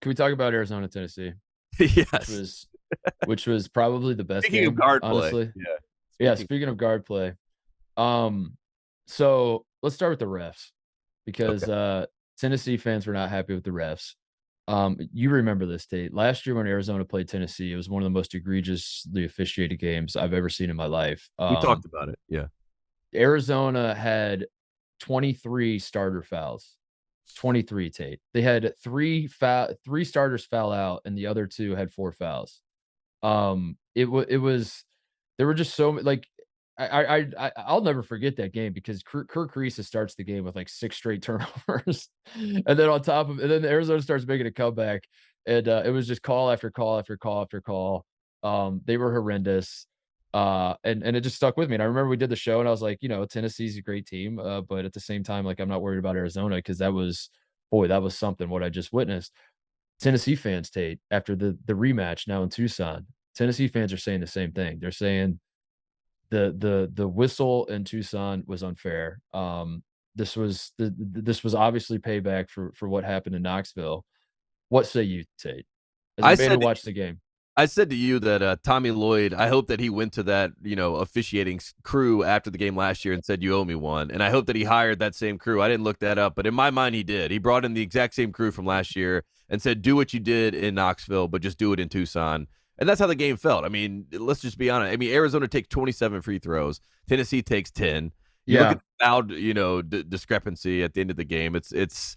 Can we talk about Arizona, Tennessee, which Yes. was which was probably the best Speaking of game, guard play, honestly. yeah. Yeah, Speaking speaking of guard play, um, so let's start with the refs okay. because Tennessee fans were not happy with the refs. You remember this date last year when Arizona played Tennessee. It was one of the most egregiously officiated games I've ever seen in my life. We talked about it, yeah. Arizona had 23 starter fouls. 23, Tate. They had three starters foul out, and the other two had four fouls. It was there were just so like I'll never forget that game because Kirk Reese starts the game with like six straight turnovers, and then on top of and then Arizona starts making a comeback, and it was just call after call after call after call. They were horrendous. And it just stuck with me. And I remember we did the show, and I was like, Tennessee's a great team, but at the same time, like I'm not worried about Arizona because that was something what I just witnessed. Tennessee fans, Tate, after the rematch now in Tucson, Tennessee fans are saying the same thing. They're saying the whistle in Tucson was unfair. This was obviously payback for what happened in Knoxville. What say you, Tate, as a I man who said watched the game? I said to you that Tommy Lloyd, I hope that he went to that, officiating crew after the game last year and said, "You owe me one." And I hope that he hired that same crew. I didn't look that up, but in my mind, he did. He brought in the exact same crew from last year and said, "Do what you did in Knoxville, but just do it in Tucson." And that's how the game felt. I mean, let's just be honest. I mean, Arizona takes 27 free throws. Tennessee takes 10. You look at Yeah, the foul, discrepancy at the end of the game. It's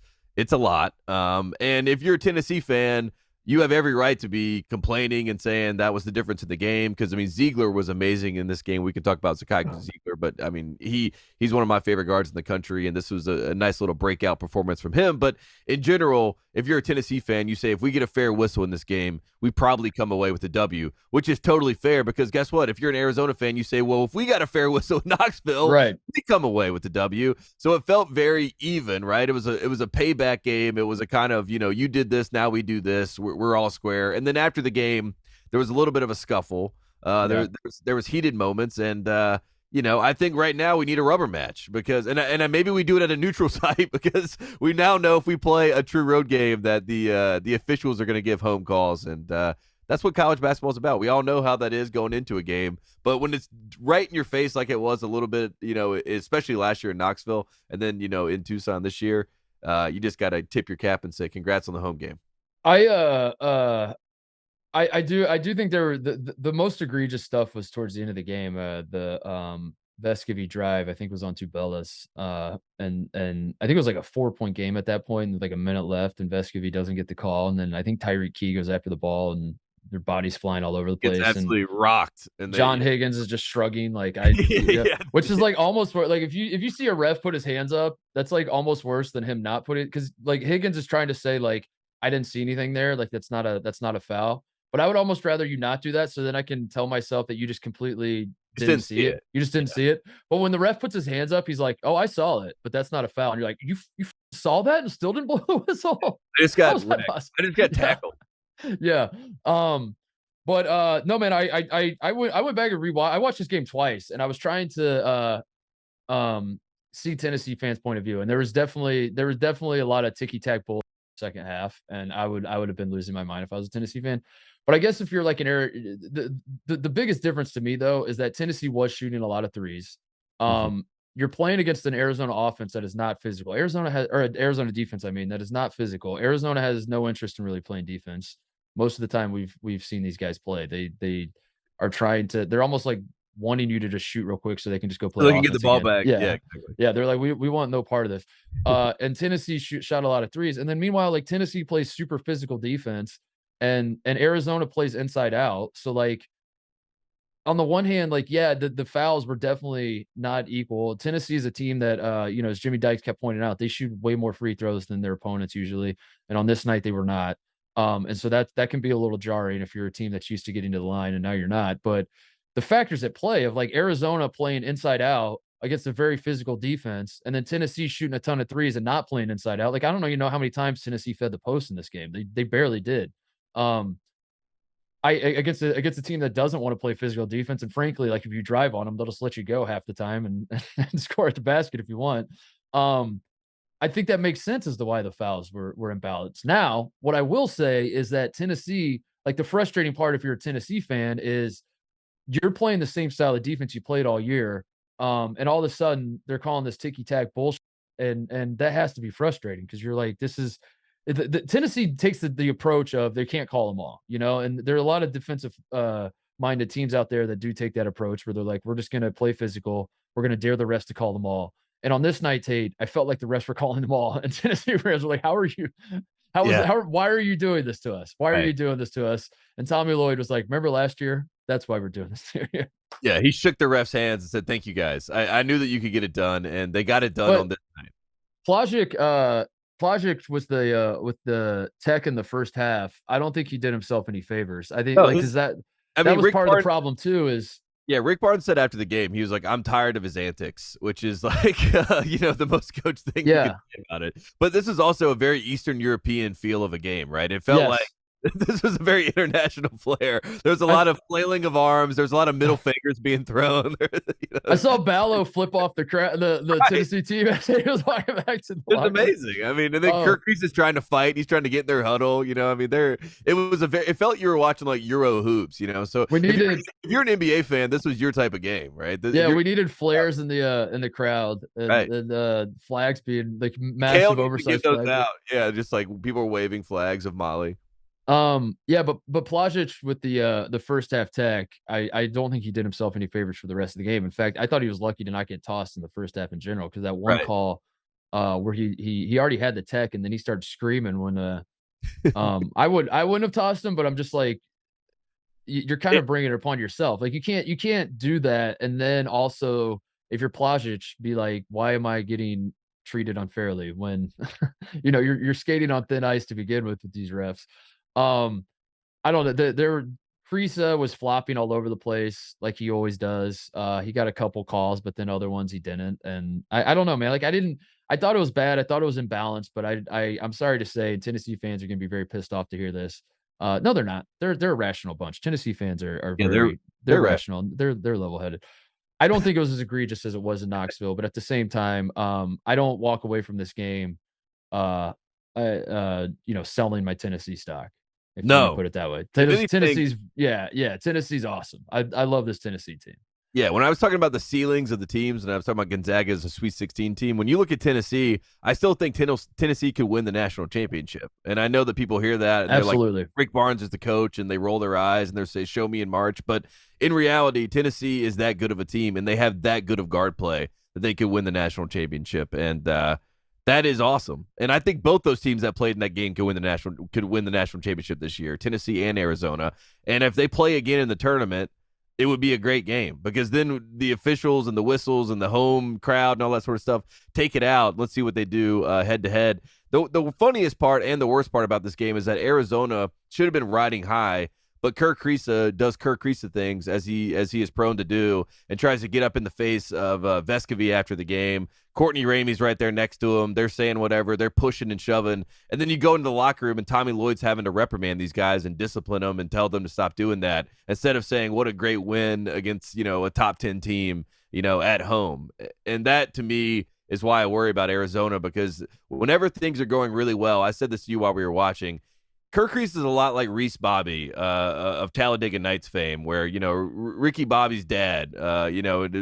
a lot. And if you're a Tennessee fan, you have every right to be complaining and saying that was the difference in the game. Because I mean, Ziegler was amazing in this game. We could talk about Sakai Ziegler, but I mean, he's one of my favorite guards in the country, and this was a nice little breakout performance from him. But in general, if you're a Tennessee fan, you say if we get a fair whistle in this game, we probably come away with a W, which is totally fair. Because guess what? If you're an Arizona fan, you say, well, if we got a fair whistle in Knoxville, right. we come away with the W. So it felt very even, right? It was a payback game. It was a kind of, you did this, now we do this. We're all square. And then after the game, there was a little bit of a scuffle. Yeah. There was heated moments, and I think right now we need a rubber match because, and maybe we do it at a neutral site because we now know if we play a true road game that the officials are going to give home calls, and that's what college basketball is about. We all know how that is going into a game, but when it's right in your face like it was a little bit, especially last year in Knoxville, and then in Tucson this year, you just got to tip your cap and say congrats on the home game. I I do think there were the most egregious stuff was towards the end of the game. The Vescovy drive I think was on Tubelis. And I think it was like a 4-point game at that point, with like a minute left, and Vescovy doesn't get the call, and then I think Tyreek Key goes after the ball, and their bodies flying all over the Gets place, and absolutely rocked, and John they Higgins is just shrugging like I yeah, yeah, which is like almost like if you see a ref put his hands up, that's like almost worse than him not putting, because like Higgins is trying to say like I didn't see anything there, like that's not a foul. But I would almost rather you not do that so then I can tell myself that you just completely just didn't didn't see see it. it. You just didn't see it. But when the ref puts his hands up, he's like, "Oh, I saw it, but that's not a foul." And you're like, "You saw that and still didn't blow the whistle? I just How got is that wrecked. possible?" I just got Yeah. tackled. Yeah. But no, man, I went back and rewatched. I watched this game twice, and I was trying to see Tennessee fans' point of view, and there was definitely a lot of ticky tack bull second half, and I would have been losing my mind if I was a Tennessee fan. But I guess if you're like the biggest difference to me though is that Tennessee was shooting a lot of threes. Mhm. You're playing against an Arizona offense that is not physical. Arizona defense, I mean, that is not physical. Arizona has no interest in really playing defense. Most of the time we've seen these guys play. They are trying to, they're almost like wanting you to just shoot real quick so they can just go So play they can get the offense ball again. back. Yeah, Yeah. exactly. Yeah, they're like, we want no part of this. And Tennessee shot a lot of threes. And then meanwhile, like Tennessee plays super physical defense, and Arizona plays inside out. So like on the one hand, like, yeah, the fouls were definitely not equal. Tennessee is a team that, as Jimmy Dykes kept pointing out, they shoot way more free throws than their opponents usually. And on this night, they were not. And so that can be a little jarring if you're a team that's used to getting to the line and now you're not. But the factors at play of like Arizona playing inside out against a very physical defense, and then Tennessee shooting a ton of threes and not playing inside out. Like, I don't know, how many times Tennessee fed the post in this game. They barely did. Um, against a team that doesn't want to play physical defense, and frankly, like if you drive on them, they'll just let you go half the time and, and score at the basket if you want. Um, I think that makes sense as to why the fouls were imbalanced. Now, what I will say is that Tennessee, like the frustrating part if you're a Tennessee fan is you're playing the same style of defense you played all year, and all of a sudden they're calling this ticky tack bullshit, and that has to be frustrating because you're like, this is the Tennessee takes the approach of they can't call them all, you know, and there are a lot of defensive minded teams out there that do take that approach where they're like, we're just going to play physical, we're going to dare the rest to call them all. And on this night, Tate, I felt like the refs were calling them all, and Tennessee fans were like, "How are you? How was Yeah, how? Why are you doing this to us? Why are right. you doing this to us?" And Tommy Lloyd was like, "Remember last year? That's why we're doing this to you." Yeah, he shook the refs' hands and said, "Thank you guys. I knew that you could get it done, and they got it done on But this night." Plagic was the with the tech in the first half. I don't think he did himself any favors. I think No, like his because that I that mean, was Rick part of the Barnes. problem too. Is Yeah, Rick Barnes said after the game, he was like, "I'm tired of his antics," which is like, the most coach thing you could yeah, say about it. But this is also a very Eastern European feel of a game, right? It felt like yes. this was a very international flair. There was a I lot of flailing of arms. There's a lot of middle fingers being thrown. I saw Ballo flip off the Right? Tennessee team as he was walking back to the It's locker room. amazing. I mean, and then Oh, Kirk Kreese is trying to fight. He's trying to get in their huddle. I mean, it felt you were watching like Euro hoops. So we if you're needed if you're an NBA fan, this was your type of game, right? yeah, You're we needed flares in the crowd right. and flags being like Kale massive needs to get oversized those flags. out. Yeah, just like people are waving flags of Molly. Yeah, but Plajic with the first half tech, I don't think he did himself any favors for the rest of the game. In fact, I thought he was lucky to not get tossed in the first half in general because that one Right. call where he already had the tech and then he started screaming when I wouldn't have tossed him, but I'm just like you're kind It, of bringing it upon yourself. Like you can't do that and then also if you're Plajic be like why am I getting treated unfairly when you're skating on thin ice to begin with these refs. Um I don't know. There Friesa was flopping all over the place like he always does. He got a couple calls, but then other ones he didn't. And I don't know, man. Like I thought it was bad. I thought it was imbalanced, but I'm sorry to say Tennessee fans are gonna be very pissed off to hear this. No, they're not. They're a rational bunch. Tennessee fans are yeah, they're they're they're right. rational. They're level headed. I don't think it was as egregious as it was in Knoxville, but at the same time, I don't walk away from this game selling my Tennessee stock, if you want to No, put it that way. if anything, Tennessee's yeah, Tennessee's awesome. I love this Tennessee team. yeah, when I was talking about the ceilings of the teams, and I was talking about Gonzaga as a Sweet 16 team, when you look at Tennessee, I still think Tennessee could win the national championship. And I know that people hear that and they're like, Absolutely. Rick Barnes is the coach, and they roll their eyes and they say, "Show me in March." But in reality, Tennessee is that good of a team, and they have that good of guard play that they could win the national championship. And that is awesome. And I think both those teams that played in that game could win the national championship this year, Tennessee and Arizona. And if they play again in the tournament, it would be a great game because then the officials and the whistles and the home crowd and all that sort of stuff take it out. Let's see what they do head to head. The funniest part and the worst part about this game is that Arizona should have been riding high, but Kirk Kriisa does Kirk Kriisa things as he is prone to do and tries to get up in the face of Vescovy after the game. Courtney Ramey's right there next to him. They're saying whatever. They're pushing and shoving. And then you go into the locker room and Tommy Lloyd's having to reprimand these guys and discipline them and tell them to stop doing that instead of saying what a great win against, a top 10 team, at home. And that to me is why I worry about Arizona because whenever things are going really well, I said this to you while we were watching, Kirk Kreese is a lot like Reese Bobby of Talladega Nights fame, where Ricky Bobby's dad,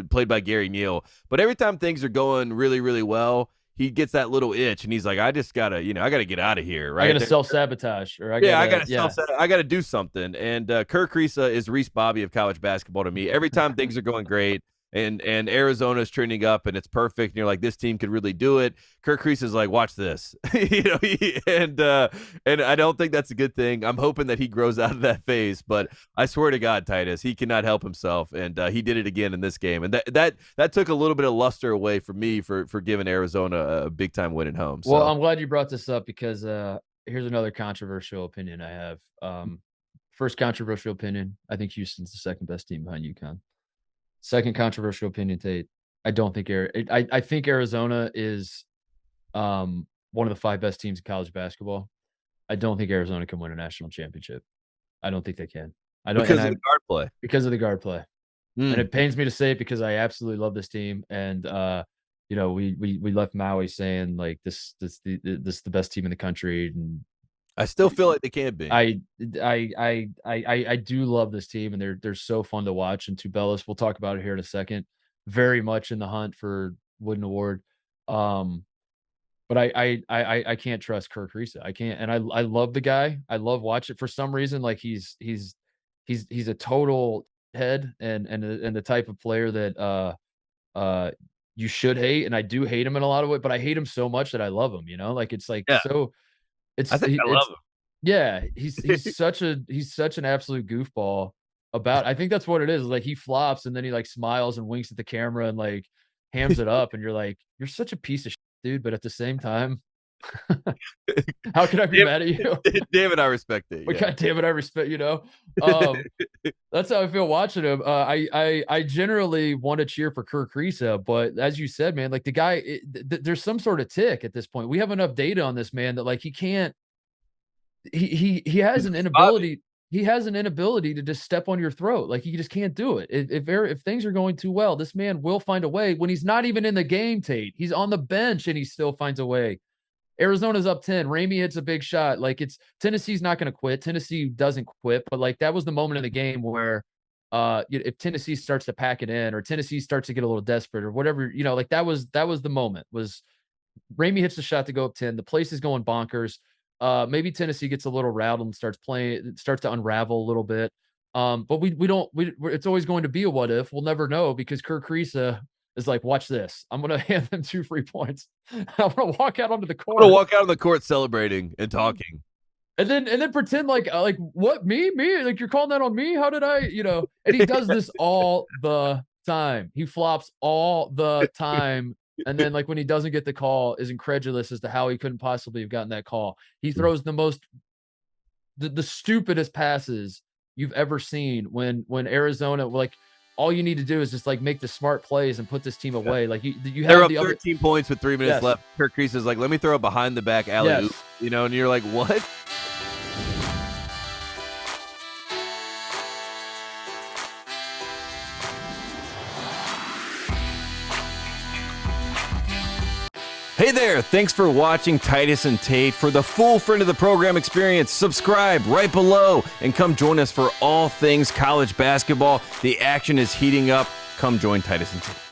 played by Gary Neal. But every time things are going really, really well, he gets that little itch, and he's like, "I just gotta, I gotta get out of here." I Right? gotta self sabotage, or I Self. I gotta do something. And Kirk Kreese is Reese Bobby of college basketball to me. Every time things are going great. And Arizona's trending up and it's perfect. And you're like, this team could really do it. Kirk Kreese is like, watch this, and I don't think that's a good thing. I'm hoping that he grows out of that phase, but I swear to God, Titus, he cannot help himself, and he did it again in this game, and that took a little bit of luster away from me for giving Arizona a big time win at home. So. Well, I'm glad you brought this up because here's another controversial opinion I have. First controversial opinion: I think Houston's the second best team behind UConn. Second controversial opinion, Tate. I don't think I think Arizona is one of the 5 best teams in college basketball. I don't think Arizona can win a national championship. I don't think they can. I don't Because of the guard play. because of the guard play. And Mm. it pains me to say it because I absolutely love this team and we left Maui saying like this is the best team in the country, and I still feel like they can be. I do love this team, and they're so fun to watch. And Tubelis, we'll talk about it here in a second, very much in the hunt for Wooden Award. But I can't trust Kirk Risa. I can't, and I love the guy. I love watching. For some reason, like he's a total head, and the type of player that you should hate, and I do hate him in a lot of ways, but I hate him so much that I love him. Like it's like Yeah, so. I think I love It's him. yeah. He's such an absolute goofball. I think that's what it is. Like he flops and then he like smiles and winks at the camera and like hams it up, and you're like, you're such a piece of shit, dude. But at the same time, how can I be mad at you? Damn it, I respect it. But Yeah. God damn it, I respect, that's how I feel watching him. I generally want to cheer for Kirk Risa, but as you said, man, like the guy, there's some sort of tick at this point. We have enough data on this man that like he can't. He has an inability. He has an inability to just step on your throat. Like he just can't do it. If things are going too well, this man will find a way. When he's not even in the game, Tate, he's on the bench and he still finds a way. Arizona's up 10. Ramey hits a big shot. Like Tennessee's not going to quit. Tennessee doesn't quit, but like that was the moment in the game where if Tennessee starts to pack it in, or Tennessee starts to get a little desperate or whatever, like that was the moment. Was Ramey hits the shot to go up 10. The place is going bonkers. Maybe Tennessee gets a little rattled and starts to unravel a little bit. But it's always going to be a what if. We'll never know, because Kirk Risa is like, watch this. I'm going to hand them 2 free points. I'm going to walk out onto the court. I'm going to walk out on the court celebrating and talking. And then pretend like what, me? Like, you're calling that on me? How did I, and he does this all the time. He flops all the time. And then like when he doesn't get the call, is incredulous as to how he couldn't possibly have gotten that call. He throws the stupidest passes you've ever seen when Arizona, like, all you need to do is just like make the smart plays and put this team away. Like you have up 13 points with 3 minutes left. Kirk Risa is like, let me throw a behind the back alley-oop, and you're like, what? Hey there, thanks for watching Titus and Tate. For the full friend of the program experience, subscribe right below and come join us for all things college basketball. The action is heating up. Come join Titus and Tate.